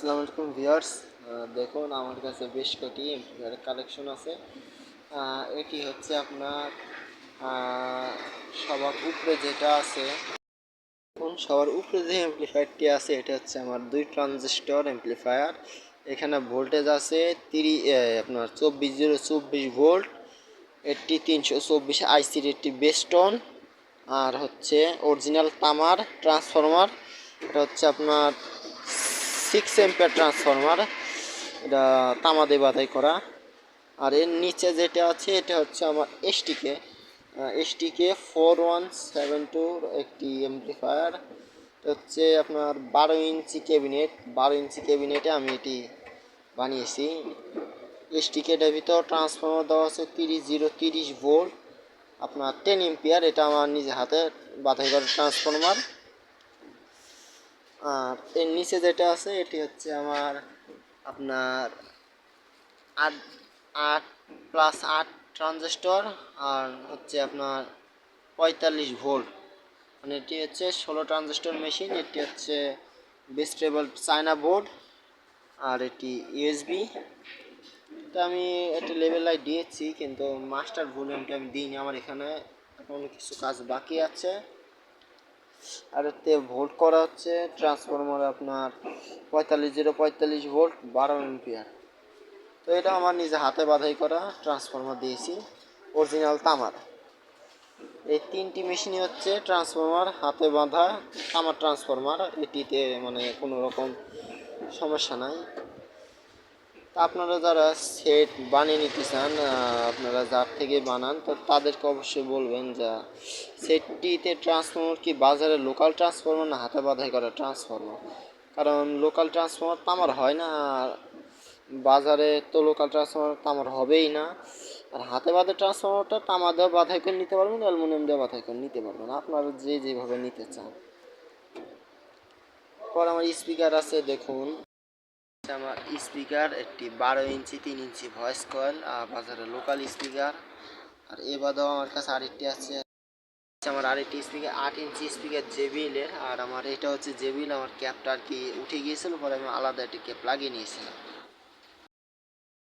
আসসালামু আলাইকুম ভিউয়ার্স। দেখুন আমার কাছে বেশ কয়েকটি এমপ্লিফায়ারের কালেকশন আছে। এটি হচ্ছে আপনার সবার উপরে যেটা আছে, দেখুন সবার উপরে যে এমপ্লিফায়ারটি আছে এটা হচ্ছে আমার 2 ট্রানজিস্টর এমপ্লিফায়ার। এখানে ভোল্টেজ আছে আপনার 24 ভোল্ট। এটি 324 আইসির একটি বেস্টন, আর হচ্ছে অরিজিনাল তামার ট্রান্সফরমার। এটা হচ্ছে আপনার 6 এম্পিয়ার ট্রান্সফরমার, এটা তামা দিয়ে বাধাই করা। আর এর নিচে যেটা আছে এটা হচ্ছে আমার এসটিকে 4172 একটি এমপ্লিফায়ার। হচ্ছে আপনার 12 ইঞ্চি ক্যাবিনেট, 12 ইঞ্চি ক্যাবিনেটে আমি এটি বানিয়েছি। এসটিকেটার ভিতর ট্রান্সফরমার দেওয়া আছে 30 ভোল্ট, আপনার 10 এম্পিয়ার। এটা আমার নিজে হাতে বাধাই করা ট্রান্সফরমার। আর এর নিচে যেটা আছে এটি হচ্ছে আমার আপনার 8+8 ট্রানজিস্টর, আর হচ্ছে আপনার 45 ভোল্ট। মানে এটি হচ্ছে 16 ট্রানজিস্টর মেশিন। এটি হচ্ছে বেস্টেবল চায়না বোর্ড, আর এটি ইউএসবি। তো আমি একটা লেভেল লাইট দিয়েছি, কিন্তু মাস্টার ভলিউমটা আমি দিইনি, আমার এখানে এখন কিছু কাজ বাকি আছে। আর এতে ভোল্ট করা হচ্ছে ট্রান্সফরমার আপনার 45 ভোল্ট 12 এম্পিয়ার। তো এটা আমার নিজে হাতে বাধাই করা ট্রান্সফরমার দিয়েছি, অরিজিনাল তামার। এই 3টি মেশিনই হচ্ছে ট্রান্সফরমার হাতে বাঁধা তামার ট্রান্সফরমার। এটিতে মানে কোনো রকম সমস্যা নাই। তা আপনারা যারা সেট বানিয়ে নিতে চান, আপনারা যার থেকে বানান, তো তাদেরকে অবশ্যই বলবেন যে সেটটিতে ট্রান্সফরমার কি বাজারে লোকাল ট্রান্সফরমার না হাতে বাঁধাই করা ট্রান্সফরমার। কারণ লোকাল ট্রান্সফরমার তামার হয় না, আর বাজারে তো লোকাল ট্রান্সফরমার তামার হবেই না। আর হাতে বাঁধা ট্রান্সফরমারটা তামা দিয়ে বাঁধাই করে নিতে পারবেন, অ্যালুমিনিয়াম দিয়ে বাঁধাই করে নিতে পারবেন, আপনারা যেভাবে নিতে চান। পর আমার স্পিকার আছে, দেখুন আমার স্পিকার একটি 12 ইঞ্চি 3 ইঞ্চি ভয়েস কয়েল, বাজারে লোকাল স্পিকার। আর এ বাদেও আমার কাছে আরেকটি আছে, আমার আরেকটি স্পিকার 8 ইঞ্চি স্পিকার জেবিএলের। আর আমার এটা হচ্ছে জেবিএল, আমার ক্যাপটা আর কি উঠে গিয়েছিল, পরে আমি আলাদা একটি ক্যাপ লাগিয়ে নিয়েছিলাম।